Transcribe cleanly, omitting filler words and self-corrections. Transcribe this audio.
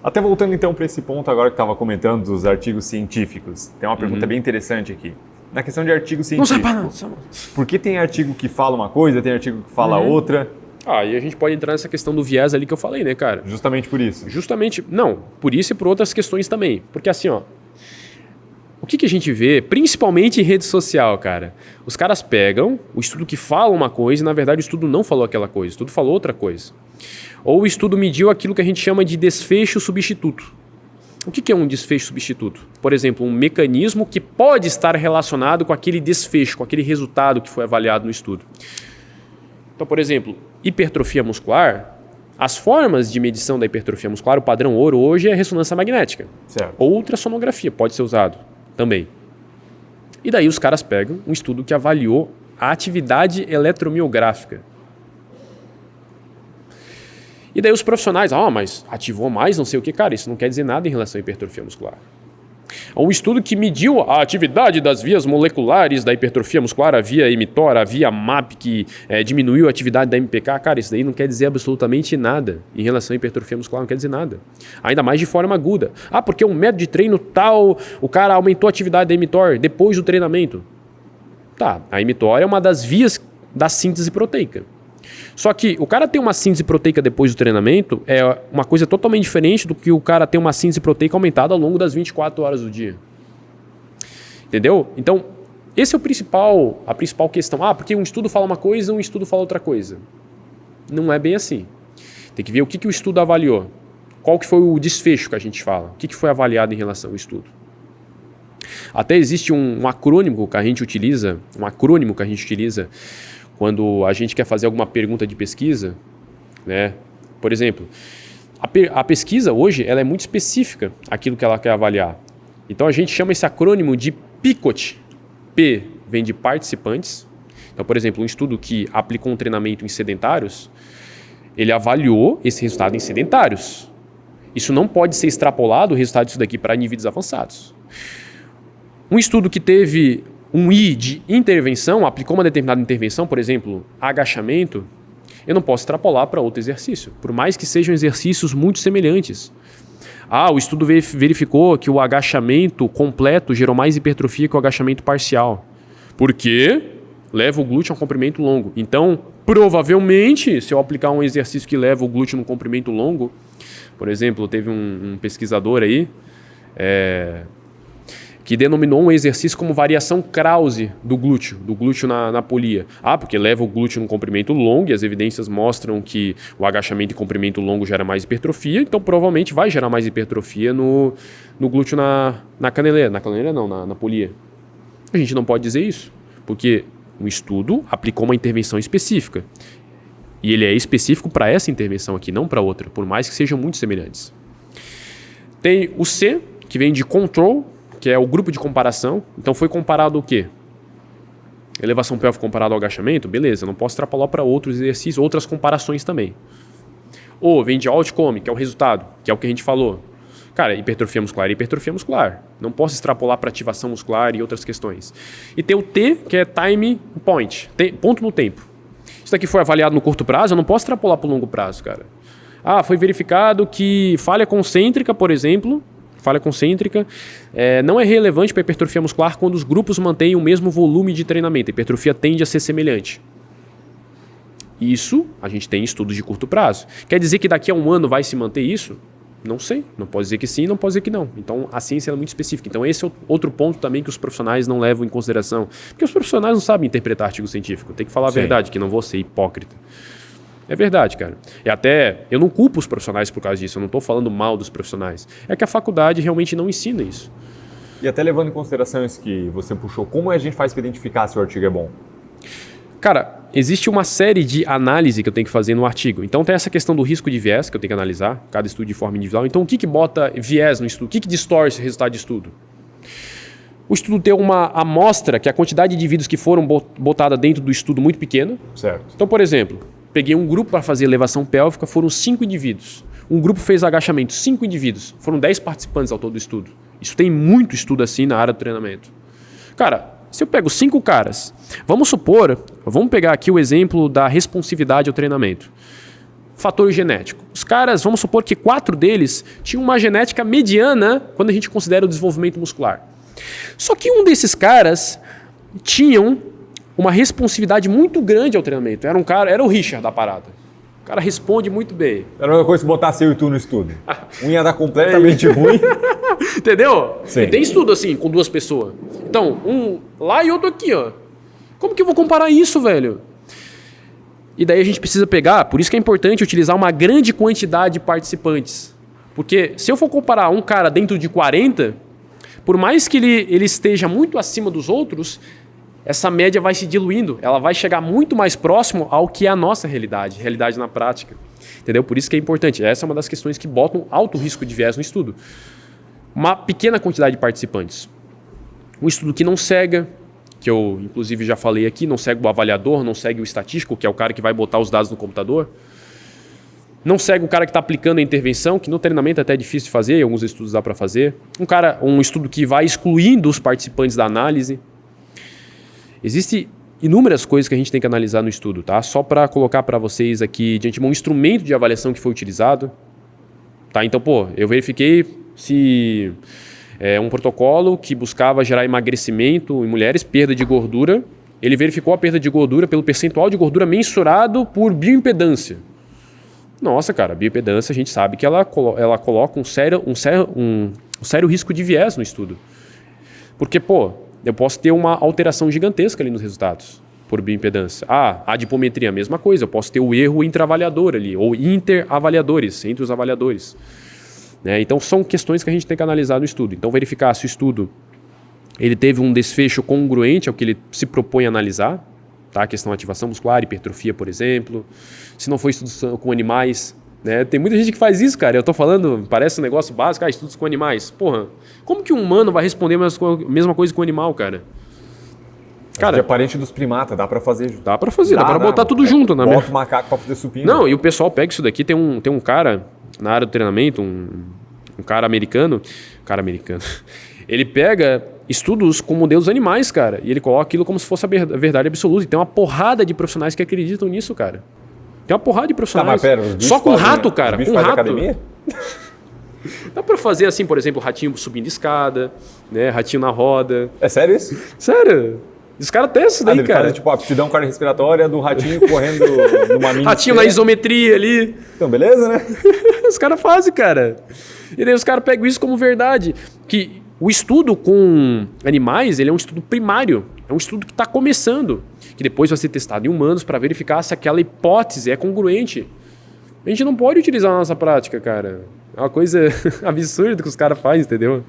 Até voltando então para esse ponto agora que estava comentando dos artigos científicos, tem uma pergunta bem interessante aqui. Na questão de artigo científico, por que tem artigo que fala uma coisa, tem artigo que fala outra? E a gente pode entrar nessa questão do viés ali que eu falei, né, cara? Justamente por isso. Não, por isso e por outras questões também. Porque assim, ó, o que a gente vê, principalmente em rede social, cara? Os caras pegam o estudo que fala uma coisa e, na verdade, o estudo não falou aquela coisa, o estudo falou outra coisa. Ou o estudo mediu aquilo que a gente chama de desfecho substituto. O que é um desfecho substituto? Por exemplo, um mecanismo que pode estar relacionado com aquele desfecho, com aquele resultado que foi avaliado no estudo. Então, por exemplo, hipertrofia muscular, as formas de medição da hipertrofia muscular, o padrão ouro hoje é ressonância magnética. Certo. Ou ultrassonografia pode ser usado também. E daí os caras pegam um estudo que avaliou a atividade eletromiográfica. E daí os profissionais, mas ativou mais, não sei o que. Cara, isso não quer dizer nada em relação à hipertrofia muscular. Um estudo que mediu a atividade das vias moleculares da hipertrofia muscular, a via mTOR, a via MAP, que diminuiu a atividade da MPK. Cara, isso daí não quer dizer absolutamente nada em relação à hipertrofia muscular, não quer dizer nada. Ainda mais de forma aguda. Porque um método de treino tal, o cara aumentou a atividade da mTOR depois do treinamento. Tá, a mTOR é uma das vias da síntese proteica. Só que o cara ter uma síntese proteica depois do treinamento é uma coisa totalmente diferente do que o cara ter uma síntese proteica aumentada ao longo das 24 horas do dia. Entendeu? Então, esse é a principal questão. Porque um estudo fala uma coisa, um estudo fala outra coisa. Não é bem assim. Tem que ver o que o estudo avaliou. Qual que foi o desfecho que a gente fala. O que foi avaliado em relação ao estudo. Até existe um acrônimo que a gente utiliza, quando a gente quer fazer alguma pergunta de pesquisa, né? Por exemplo, a pesquisa hoje ela é muito específica, aquilo que ela quer avaliar. Então a gente chama esse acrônimo de PICOT. P vem de participantes. Então, por exemplo, um estudo que aplicou um treinamento em sedentários, ele avaliou esse resultado em sedentários. Isso não pode ser extrapolado, o resultado disso daqui, para indivíduos avançados. Um estudo que teve um I de intervenção, aplicou uma determinada intervenção, por exemplo, agachamento, eu não posso extrapolar para outro exercício, por mais que sejam exercícios muito semelhantes. O estudo verificou que o agachamento completo gerou mais hipertrofia que o agachamento parcial. Por quê? Leva o glúteo a um comprimento longo. Então, provavelmente, se eu aplicar um exercício que leva o glúteo num comprimento longo, por exemplo, teve um pesquisador aí, que denominou um exercício como variação Krause do glúteo na polia. Porque leva o glúteo num comprimento longo e as evidências mostram que o agachamento em comprimento longo gera mais hipertrofia, então provavelmente vai gerar mais hipertrofia no glúteo na caneleira. Na caneleira não, na polia. A gente não pode dizer isso, porque um estudo aplicou uma intervenção específica. E ele é específico para essa intervenção aqui, não para outra, por mais que sejam muito semelhantes. Tem o C, que vem de control, que é o grupo de comparação. Então foi comparado o quê? Elevação pélvica comparado ao agachamento? Beleza, não posso extrapolar para outros exercícios, outras comparações também. O vem de outcome, que é o resultado, que é o que a gente falou. Cara, hipertrofia muscular é hipertrofia muscular. Não posso extrapolar para ativação muscular e outras questões. E tem o T, que é time point, ponto no tempo. Isso daqui foi avaliado no curto prazo, eu não posso extrapolar para o longo prazo, cara. Foi verificado que falha concêntrica, por exemplo, não é relevante para a hipertrofia muscular quando os grupos mantêm o mesmo volume de treinamento. A hipertrofia tende a ser semelhante. Isso a gente tem estudos de curto prazo. Quer dizer que daqui a um ano vai se manter isso? Não sei. Não pode dizer que sim, não pode dizer que não. Então a ciência é muito específica. Então esse é outro ponto também que os profissionais não levam em consideração. Porque os profissionais não sabem interpretar artigo científico. Tem que falar a verdade, que não vou ser hipócrita. É verdade, cara. Eu não culpo os profissionais por causa disso, eu não estou falando mal dos profissionais. É que a faculdade realmente não ensina isso. E até levando em consideração isso que você puxou, como a gente faz para identificar se o artigo é bom? Cara, existe uma série de análise que eu tenho que fazer no artigo. Então tem essa questão do risco de viés, que eu tenho que analisar, cada estudo de forma individual. Então o que bota viés no estudo? O que distorce o resultado de estudo? O estudo tem uma amostra, que é a quantidade de indivíduos que foram botada dentro do estudo muito pequena. Certo. Então, por exemplo, peguei um grupo para fazer elevação pélvica, foram 5 indivíduos. Um grupo fez agachamento, 5 indivíduos. Foram 10 participantes ao todo do estudo. Isso tem muito estudo assim na área do treinamento. Cara, se eu pego 5 caras, vamos pegar aqui o exemplo da responsividade ao treinamento. fator genético. Os caras, vamos supor que 4 deles tinham uma genética mediana quando a gente considera o desenvolvimento muscular. Só que um desses caras tinham uma responsividade muito grande ao treinamento. Era o Richard da parada. O cara responde muito bem. Era uma coisa se botasse eu e tu no estudo. Um ia dar completamente ruim. Entendeu? Sim. E tem estudo assim, com 2 pessoas. Então, um lá e outro aqui, ó. Como que eu vou comparar isso, velho? E daí a gente precisa pegar, por isso que é importante utilizar uma grande quantidade de participantes. Porque se eu for comparar um cara dentro de 40, por mais que ele esteja muito acima dos outros, essa média vai se diluindo. Ela vai chegar muito mais próximo ao que é a nossa realidade na prática. Entendeu? Por isso que é importante. Essa é uma das questões que botam alto risco de viés no estudo. Uma pequena quantidade de participantes. Um estudo que não cega, que eu inclusive já falei aqui, não segue o avaliador, não segue o estatístico, que é o cara que vai botar os dados no computador. Não segue o cara que está aplicando a intervenção, que no treinamento é até difícil de fazer, em alguns estudos dá para fazer. Um estudo que vai excluindo os participantes da análise. Existem inúmeras coisas que a gente tem que analisar no estudo, tá? Só para colocar para vocês aqui de antemão um instrumento de avaliação que foi utilizado. Tá? Então, eu verifiquei se um protocolo que buscava gerar emagrecimento em mulheres, perda de gordura. Ele verificou a perda de gordura pelo percentual de gordura mensurado por bioimpedância. Nossa, cara, a bioimpedância a gente sabe que ela coloca um sério risco de viés no estudo. Porque, eu posso ter uma alteração gigantesca ali nos resultados por bioimpedância. A adipometria, a mesma coisa. Eu posso ter o erro intra-avaliador ali, ou interavaliadores, entre os avaliadores. Então, são questões que a gente tem que analisar no estudo. Então, verificar se o estudo ele teve um desfecho congruente ao que ele se propõe a analisar. Tá? A questão de ativação muscular, hipertrofia, por exemplo. Se não for estudos com animais. Tem muita gente que faz isso, cara. Eu tô falando, parece um negócio básico, estudos com animais. Como que um humano vai responder a mesma coisa com um animal, cara? Cara, é parente dos primatas, dá pra fazer. Dá pra fazer, dá pra botar tudo junto. Bota o macaco pra fazer supino. Não, e o pessoal pega isso daqui, tem um cara na área do treinamento, um cara americano, ele pega estudos com modelos animais, cara, e ele coloca aquilo como se fosse a verdade absoluta. E tem uma porrada de profissionais que acreditam nisso, cara. Tem uma porrada de profissionais. Tá, mas pera, só com rato, cara. Com rato. Academia? Dá pra fazer assim, por exemplo, ratinho subindo escada, ratinho na roda. É sério isso? Sério. Os caras testam isso daí, cara. Faz, tipo, a aptidão cardiorrespiratória do ratinho correndo numa mini. Ratinho na isometria ali. Então, beleza, né? Os caras fazem, cara. E daí os caras pegam isso como verdade. Que o estudo com animais, ele é um estudo primário. É um estudo que está começando. Que depois vai ser testado em humanos para verificar se aquela hipótese é congruente. A gente não pode utilizar na nossa prática, cara. É uma coisa absurda que os caras fazem, entendeu?